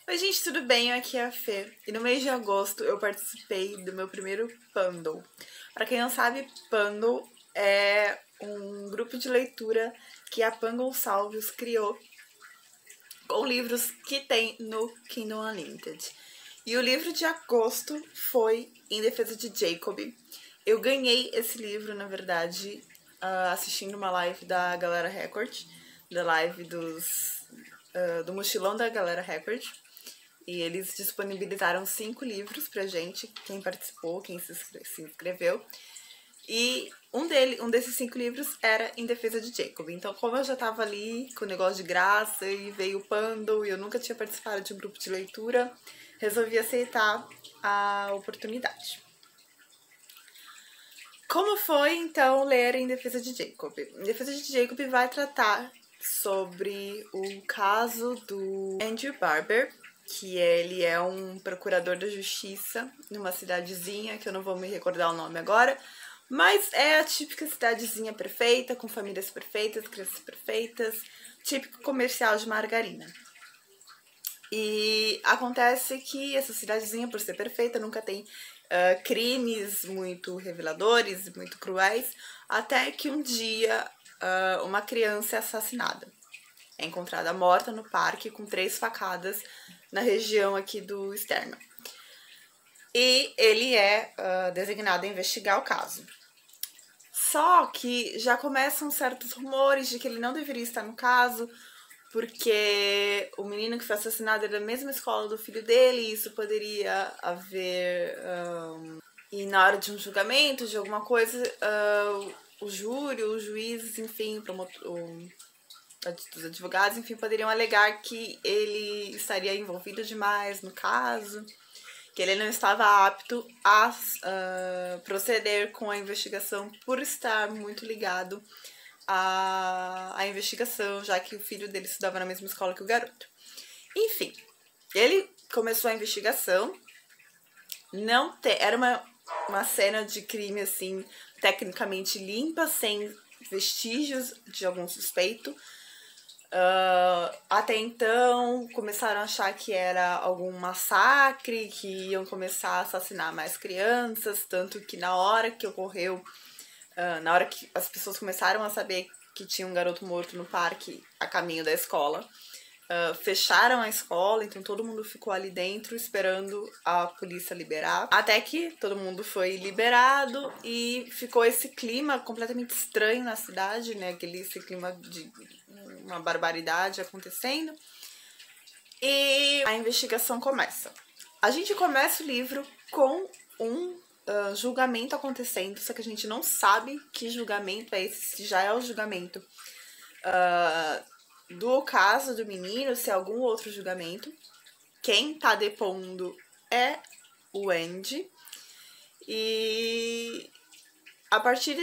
Oi gente, tudo bem? Aqui é a Fê. E no mês de agosto eu participei do meu primeiro Pandle. Para quem não sabe, Pandle é um grupo de leitura que a Pan Gonçalves criou com livros que tem no Kindle Unlimited. E o livro de agosto foi Em Defesa de Jacob. Eu ganhei esse livro, na verdade, assistindo uma live da Galera Record, da live do mochilão da Galera Record. E eles disponibilizaram 5 livros pra gente, quem participou, quem se inscreveu. E um desses 5 livros era Em Defesa de Jacob. Então, como eu já tava ali com o negócio de graça e veio o Pandle e eu nunca tinha participado de um grupo de leitura, resolvi aceitar a oportunidade. Como foi, então, ler Em Defesa de Jacob? Em Defesa de Jacob vai tratar sobre o caso do Andrew Barber, que ele é um procurador da justiça numa cidadezinha, que eu não vou me recordar o nome agora, mas é a típica cidadezinha perfeita, com famílias perfeitas, crianças perfeitas, típico comercial de margarina. E acontece que essa cidadezinha, por ser perfeita, nunca tem crimes muito reveladores, muito cruéis, até que um dia uma criança é assassinada. É encontrada morta no parque com 3 facadas na região aqui do externo. E ele é designado a investigar o caso. Só que já começam certos rumores de que ele não deveria estar no caso, porque o menino que foi assassinado é da mesma escola do filho dele, e isso poderia haver... e na hora de um julgamento, de alguma coisa, o júri, os juízes, enfim, os advogados, enfim, poderiam alegar que ele estaria envolvido demais no caso, que ele não estava apto a proceder com a investigação por estar muito ligado à investigação, já que o filho dele estudava na mesma escola que o garoto. Enfim, ele começou a investigação. Era uma cena de crime, assim, tecnicamente limpa, sem vestígios de algum suspeito. Até então, começaram a achar que era algum massacre, que iam começar a assassinar mais crianças, tanto que na hora que ocorreu, na hora que as pessoas começaram a saber que tinha um garoto morto no parque a caminho da escola, fecharam a escola, então todo mundo ficou ali dentro esperando a polícia liberar. Até que todo mundo foi liberado e ficou esse clima completamente estranho na cidade, né? Esse clima de uma barbaridade acontecendo. E a investigação começa. A gente começa o livro com um julgamento acontecendo, só que a gente não sabe que julgamento é esse, se já é o julgamento do caso do menino, se é algum outro julgamento. Quem tá depondo é o Andy. E a partir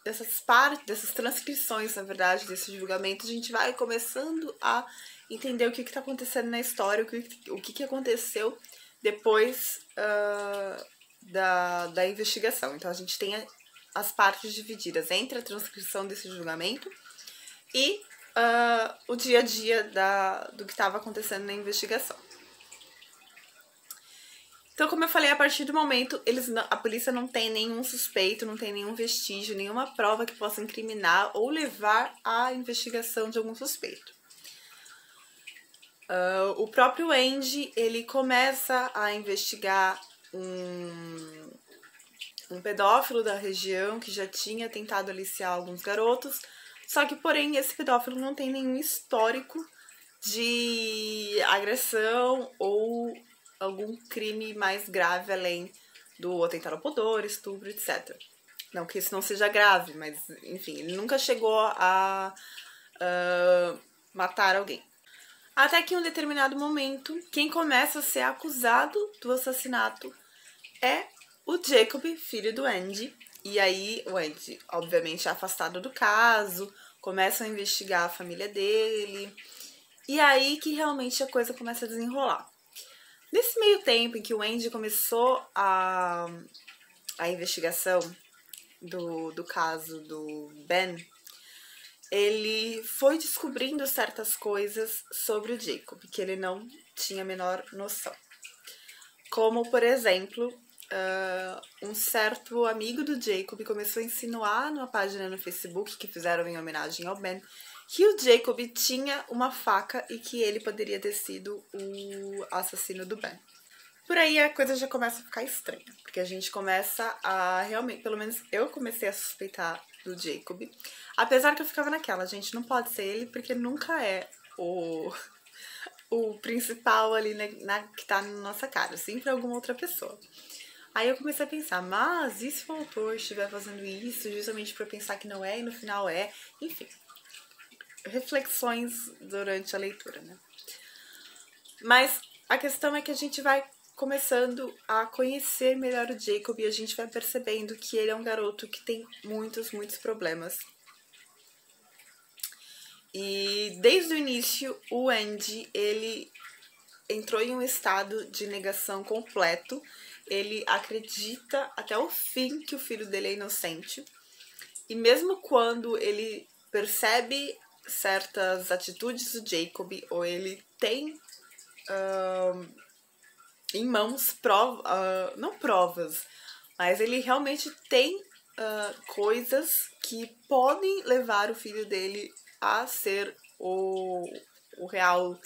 dessas transcrições, na verdade, desse julgamento, a gente vai começando a entender o que tá acontecendo na história, o que aconteceu depois da investigação. Então a gente tem as partes divididas entre a transcrição desse julgamento e o dia a dia do que estava acontecendo na investigação. Então, como eu falei, a partir do momento, a polícia não tem nenhum suspeito, não tem nenhum vestígio, nenhuma prova que possa incriminar ou levar à investigação de algum suspeito. O próprio Andy, ele começa a investigar um pedófilo da região que já tinha tentado aliciar alguns garotos, só que, porém, esse pedófilo não tem nenhum histórico de agressão ou algum crime mais grave além do atentado ao pudor, estupro, etc. Não que isso não seja grave, mas, enfim, ele nunca chegou a matar alguém. Até que em um determinado momento, quem começa a ser acusado do assassinato é o Jacob, filho do Andy. E aí o Andy, obviamente, é afastado do caso, começam a investigar a família dele. E aí que realmente a coisa começa a desenrolar. Nesse meio tempo em que o Andy começou a investigação do caso do Ben, ele foi descobrindo certas coisas sobre o Jacob, que ele não tinha a menor noção. Como, por exemplo, um certo amigo do Jacob começou a insinuar numa página no Facebook que fizeram em homenagem ao Ben, que o Jacob tinha uma faca e que ele poderia ter sido o assassino do Ben. Por aí a coisa já começa a ficar estranha, porque a gente começa a realmente, pelo menos eu comecei a suspeitar do Jacob, apesar que eu ficava naquela, gente, não pode ser ele, porque nunca é o principal ali que tá na nossa cara, sempre é alguma outra pessoa. Aí eu comecei a pensar, mas e se o autor estiver fazendo isso justamente pra pensar que não é e no final é? Enfim, reflexões durante a leitura, né? Mas a questão é que a gente vai começando a conhecer melhor o Jacob e a gente vai percebendo que ele é um garoto que tem muitos problemas. E desde o início, o Andy, ele entrou em um estado de negação completo. Ele acredita até o fim que o filho dele é inocente. E mesmo quando ele percebe certas atitudes do Jacob, ou ele tem em mãos não provas, mas ele realmente tem coisas que podem levar o filho dele a ser o real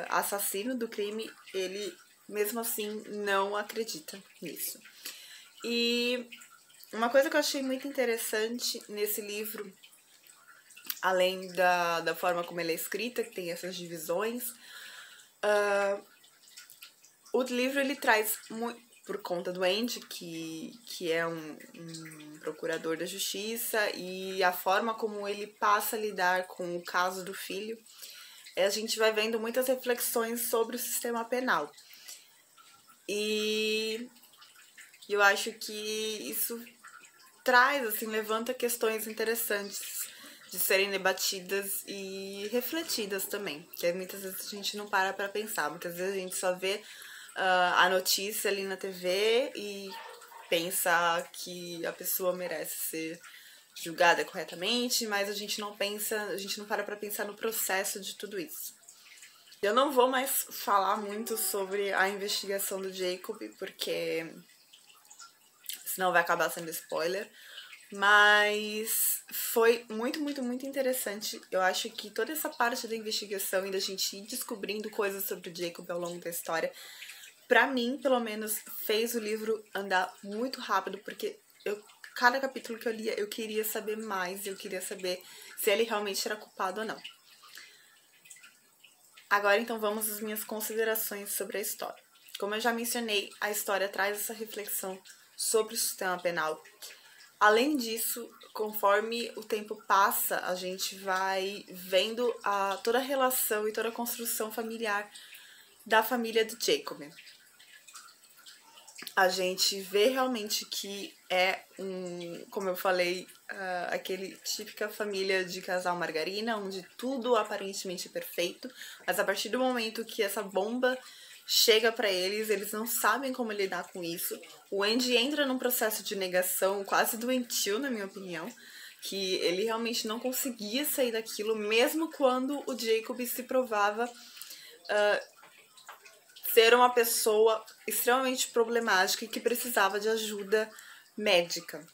assassino do crime, ele mesmo assim não acredita nisso. E uma coisa que eu achei muito interessante nesse livro, além da forma como ele é escrita, que tem essas divisões, o livro ele traz muito, por conta do Andy, que é um procurador da justiça, e a forma como ele passa a lidar com o caso do filho, a gente vai vendo muitas reflexões sobre o sistema penal. E eu acho que isso traz, assim, levanta questões interessantes de serem debatidas e refletidas também, que muitas vezes a gente não para pra pensar, muitas vezes a gente só vê a notícia ali na TV e pensa que a pessoa merece ser julgada corretamente, mas a gente não para pra pensar no processo de tudo isso. Eu não vou mais falar muito sobre a investigação do Jacob, porque senão vai acabar sendo spoiler. Mas foi muito interessante. Eu acho que toda essa parte da investigação e da gente ir descobrindo coisas sobre o Jacob ao longo da história, pra mim, pelo menos, fez o livro andar muito rápido, porque cada capítulo que eu lia, eu queria saber mais, eu queria saber se ele realmente era culpado ou não. Agora, então, vamos às minhas considerações sobre a história. Como eu já mencionei, a história traz essa reflexão sobre o sistema penal. Além disso, conforme o tempo passa, a gente vai vendo toda a relação e toda a construção familiar da família do Jacob. A gente vê realmente que é como eu falei, aquele típica família de casal margarina, onde tudo aparentemente é perfeito, mas a partir do momento que essa bomba chega pra eles, eles não sabem como lidar com isso. O Andy entra num processo de negação quase doentio, na minha opinião, que ele realmente não conseguia sair daquilo, mesmo quando o Jacob se provava ser uma pessoa extremamente problemática e que precisava de ajuda médica.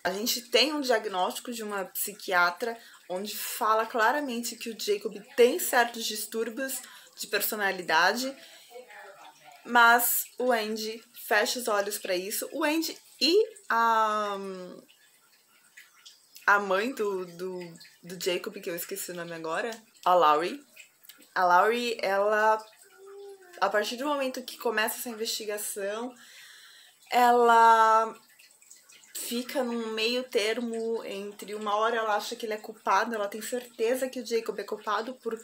A gente tem um diagnóstico de uma psiquiatra onde fala claramente que o Jacob tem certos distúrbios de personalidade, mas o Andy fecha os olhos para isso. O Andy e a mãe do Jacob, que eu esqueci o nome agora, a Laurie. A Laurie, ela, a partir do momento que começa essa investigação, ela fica num meio termo entre uma hora ela acha que ele é culpado, ela tem certeza que o Jacob é culpado por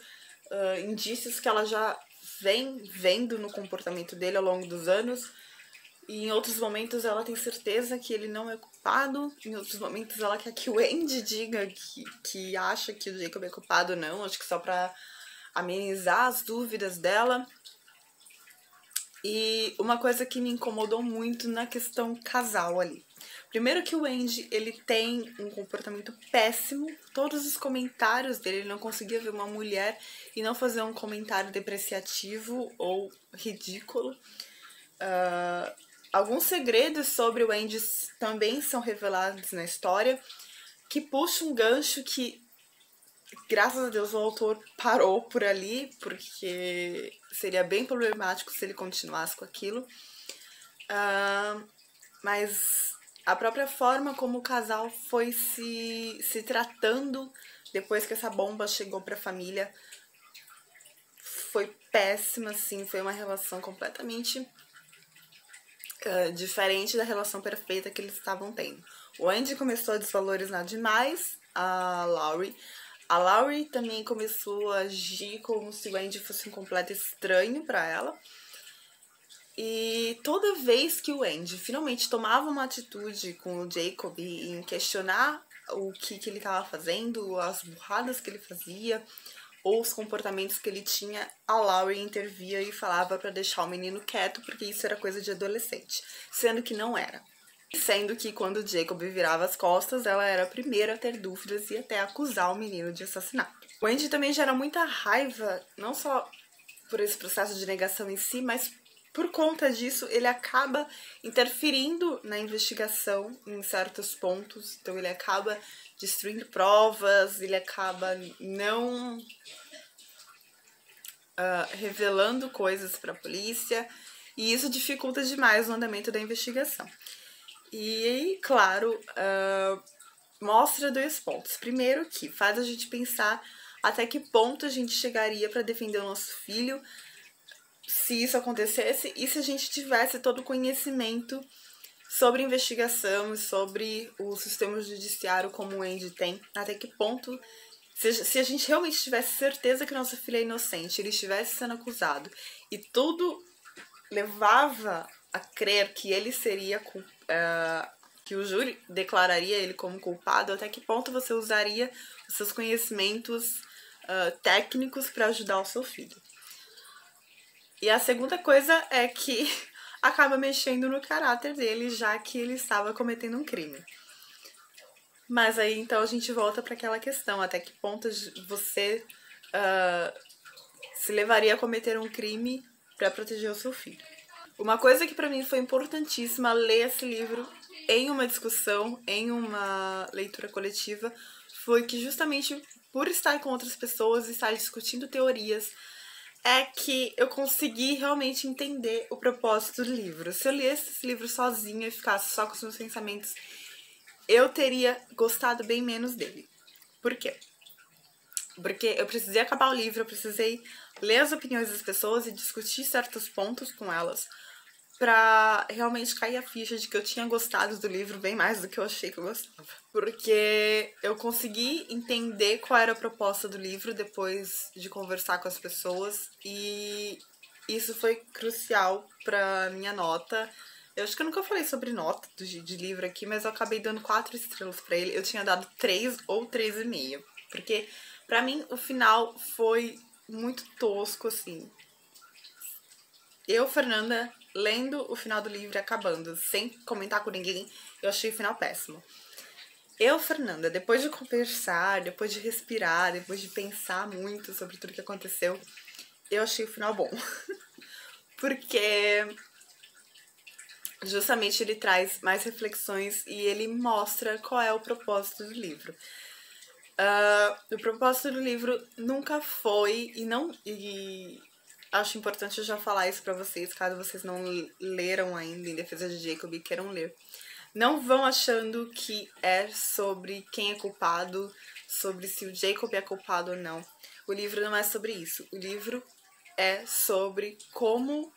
indícios que ela já vem vendo no comportamento dele ao longo dos anos, e em outros momentos ela tem certeza que ele não é culpado, em outros momentos ela quer que o Andy diga que acha que o Jacob é culpado ou não, acho que só pra amenizar as dúvidas dela. E uma coisa que me incomodou muito na questão casal ali, Primeiro que o Andy, ele tem um comportamento péssimo. Todos os comentários dele, ele não conseguia ver uma mulher e não fazer um comentário depreciativo ou ridículo. Alguns segredos sobre o Andy também são revelados na história, que puxa um gancho que, graças a Deus, o autor parou por ali, porque seria bem problemático se ele continuasse com aquilo. Mas a própria forma como o casal foi se tratando depois que essa bomba chegou pra família foi péssima, assim. Foi uma relação completamente diferente da relação perfeita que eles estavam tendo. O Andy começou a desvalorizar demais a Laurie. A Laurie também começou a agir como se o Andy fosse um completo estranho pra ela. E toda vez que o Andy finalmente tomava uma atitude com o Jacob em questionar o que ele estava fazendo, as burradas que ele fazia, ou os comportamentos que ele tinha, a Laurie intervia e falava para deixar o menino quieto, porque isso era coisa de adolescente, sendo que não era. Sendo que quando o Jacob virava as costas, ela era a primeira a ter dúvidas e até acusar o menino de assassinato. O Andy também gera muita raiva, não só por esse processo de negação em si, mas por conta disso ele acaba interferindo na investigação em certos pontos. Então ele acaba destruindo provas, ele acaba não revelando coisas para a polícia, e isso dificulta demais o andamento da investigação. E, claro, mostra dois pontos. Primeiro, que faz a gente pensar até que ponto a gente chegaria para defender o nosso filho se isso acontecesse e se a gente tivesse todo o conhecimento sobre investigação e sobre o sistema judiciário como o Andy tem. Até que ponto, se a gente realmente tivesse certeza que nosso filho é inocente, ele estivesse sendo acusado e tudo levava a crer que ele seria que o júri declararia ele como culpado, até que ponto você usaria os seus conhecimentos técnicos para ajudar o seu filho. E a segunda coisa é que acaba mexendo no caráter dele, já que ele estava cometendo um crime. Mas aí então a gente volta para aquela questão, até que ponto você se levaria a cometer um crime para proteger o seu filho. Uma coisa que para mim foi importantíssima ler esse livro em uma discussão, em uma leitura coletiva, foi que justamente por estar com outras pessoas e estar discutindo teorias, é que eu consegui realmente entender o propósito do livro. Se eu lesse esse livro sozinha e ficasse só com os meus pensamentos, eu teria gostado bem menos dele. Por quê? Porque eu precisei acabar o livro, eu precisei ler as opiniões das pessoas e discutir certos pontos com elas pra realmente cair a ficha de que eu tinha gostado do livro bem mais do que eu achei que eu gostava. Porque eu consegui entender qual era a proposta do livro depois de conversar com as pessoas e isso foi crucial pra minha nota. Eu acho que eu nunca falei sobre nota de livro aqui, mas eu acabei dando 4 estrelas pra ele. Eu tinha dado 3 ou 3,5. Porque pra mim o final foi muito tosco, assim. Eu, Fernanda, lendo o final do livro e acabando, sem comentar com ninguém, eu achei o final péssimo. Eu, Fernanda, depois de conversar, depois de respirar, depois de pensar muito sobre tudo que aconteceu, eu achei o final bom. Porque justamente ele traz mais reflexões e ele mostra qual é o propósito do livro. O propósito do livro nunca foi e acho importante eu já falar isso pra vocês, caso vocês não leram ainda Em Defesa de Jacob e queiram ler. Não vão achando que é sobre quem é culpado, sobre se o Jacob é culpado ou não. O livro não é sobre isso. O livro é sobre como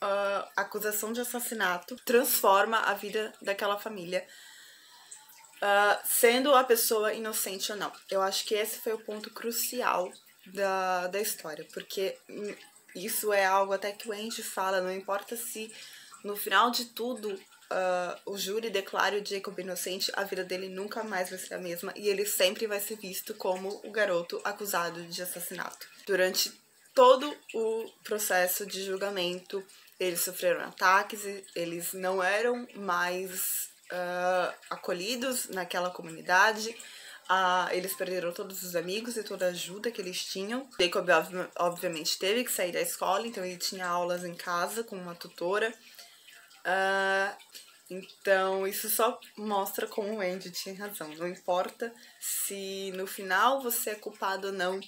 a acusação de assassinato transforma a vida daquela família, sendo a pessoa inocente ou não. Eu acho que esse foi o ponto crucial da história, porque isso é algo até que o Andy fala, não importa se no final de tudo o júri declara o Jacob inocente, a vida dele nunca mais vai ser a mesma e ele sempre vai ser visto como o garoto acusado de assassinato. Durante todo o processo de julgamento, eles sofreram ataques, eles não eram mais acolhidos naquela comunidade. Eles perderam todos os amigos e toda a ajuda que eles tinham. Jacob, obviamente, teve que sair da escola, então ele tinha aulas em casa com uma tutora. Então, isso só mostra como o Andy tinha razão. Não importa se no final você é culpado ou não,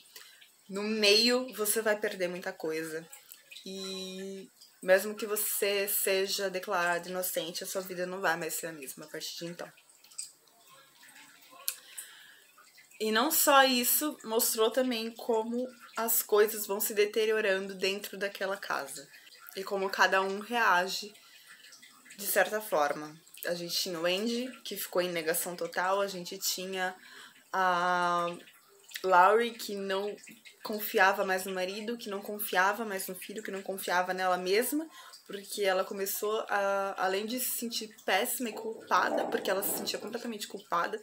no meio você vai perder muita coisa. E mesmo que você seja declarado inocente, a sua vida não vai mais ser a mesma a partir de então. E não só isso, mostrou também como as coisas vão se deteriorando dentro daquela casa. E como cada um reage de certa forma. A gente tinha o Andy, que ficou em negação total. A gente tinha a Laurie, que não confiava mais no marido, que não confiava mais no filho, que não confiava nela mesma, porque ela começou a, além de se sentir péssima e culpada, porque ela se sentia completamente culpada.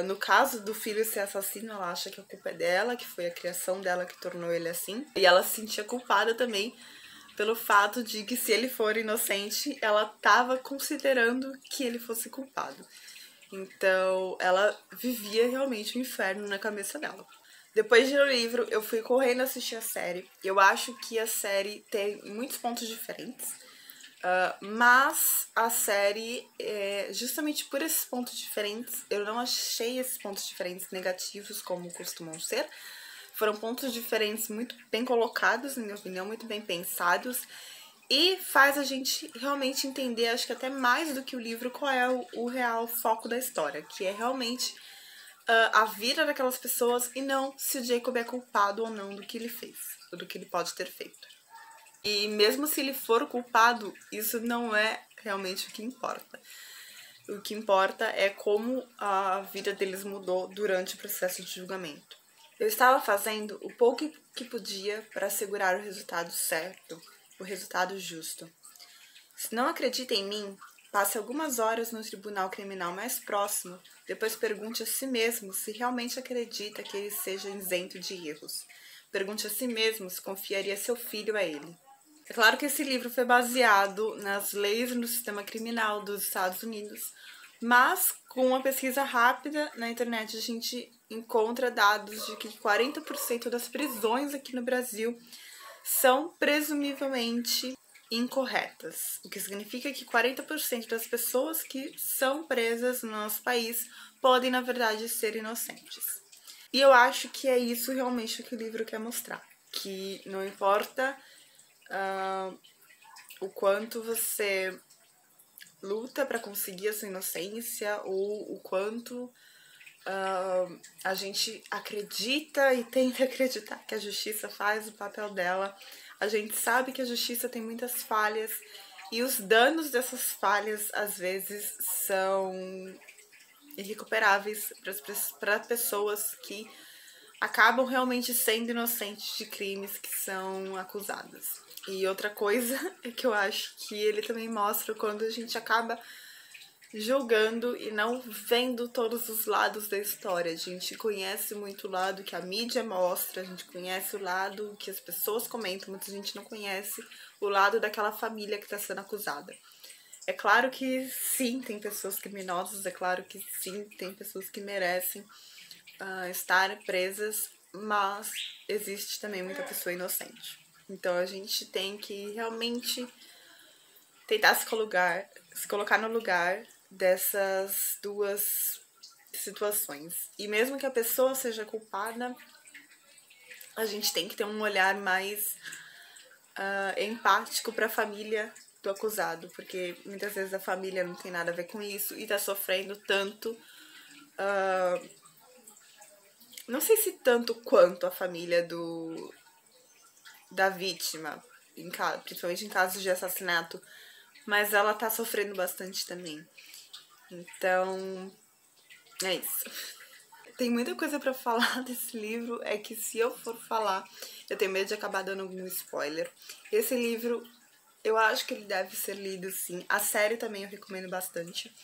No caso do filho ser assassino, ela acha que a culpa é dela, que foi a criação dela que tornou ele assim. E ela se sentia culpada também pelo fato de que, se ele for inocente, ela estava considerando que ele fosse culpado. Então, ela vivia realmente um inferno na cabeça dela. Depois de ler o livro, eu fui correndo assistir a série. Eu acho que a série tem muitos pontos diferentes. Mas a série, justamente por esses pontos diferentes, eu não achei esses pontos diferentes negativos como costumam ser. Foram pontos diferentes muito bem colocados, na minha opinião, muito bem pensados. E faz a gente realmente entender, acho que até mais do que o livro, qual é o real foco da história. Que é realmente a vida daquelas pessoas e não se o Jacob é culpado ou não do que ele fez, ou do que ele pode ter feito. E mesmo se ele for culpado, isso não é realmente o que importa. O que importa é como a vida deles mudou durante o processo de julgamento. Eu estava fazendo o pouco que podia para assegurar o resultado certo, o resultado justo. Se não acredita em mim, passe algumas horas no tribunal criminal mais próximo, depois pergunte a si mesmo se realmente acredita que ele seja isento de erros. Pergunte a si mesmo se confiaria seu filho a ele. É claro que esse livro foi baseado nas leis no sistema criminal dos Estados Unidos, mas com uma pesquisa rápida na internet a gente encontra dados de que 40% das prisões aqui no Brasil são presumivelmente incorretas, o que significa que 40% das pessoas que são presas no nosso país podem, na verdade, ser inocentes. E eu acho que é isso realmente que o livro quer mostrar, que não importa o quanto você luta para conseguir a sua inocência ou o quanto a gente acredita e tenta acreditar que a justiça faz o papel dela. A gente sabe que a justiça tem muitas falhas e os danos dessas falhas às vezes são irrecuperáveis para pessoas que acabam realmente sendo inocentes de crimes que são acusadas. E outra coisa é que eu acho que ele também mostra quando a gente acaba julgando e não vendo todos os lados da história. A gente conhece muito o lado que a mídia mostra, a gente conhece o lado que as pessoas comentam, mas a gente não conhece o lado daquela família que está sendo acusada. É claro que sim, tem pessoas criminosas, é claro que sim, tem pessoas que merecem estar presas, mas existe também muita pessoa inocente. Então a gente tem que realmente tentar se colocar no lugar dessas duas situações. E mesmo que a pessoa seja culpada, a gente tem que ter um olhar mais empático para a família do acusado, porque muitas vezes a família não tem nada a ver com isso e tá sofrendo tanto. Não sei se tanto quanto a família da vítima, principalmente em casos de assassinato, mas ela tá sofrendo bastante também. Então, é isso. Tem muita coisa pra falar desse livro, é que se eu for falar, eu tenho medo de acabar dando algum spoiler. Esse livro, eu acho que ele deve ser lido, sim. A série também eu recomendo bastante.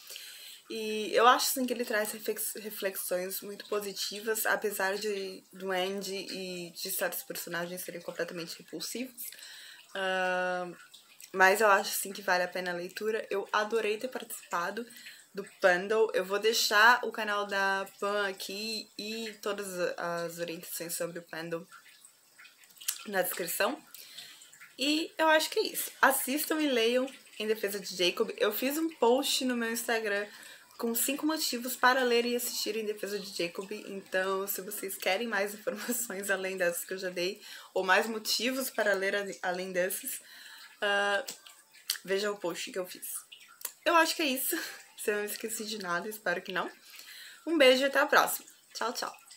E eu acho, sim, que ele traz reflexões muito positivas, apesar do Andy e de certos personagens serem completamente repulsivos. Mas eu acho, sim, que vale a pena a leitura. Eu adorei ter participado. do Pandle. Eu vou deixar o canal da Pan aqui e todas as orientações sobre o Pandle na descrição. E eu acho que é isso. Assistam e leiam Em Defesa de Jacob. Eu fiz um post no meu Instagram com 5 motivos para ler e assistir Em Defesa de Jacob. Então, se vocês querem mais informações além dessas que eu já dei, ou mais motivos para ler além desses, vejam o post que eu fiz. Eu acho que é isso. Se eu não esqueci de nada, espero que não. Um beijo e até a próxima. Tchau, tchau.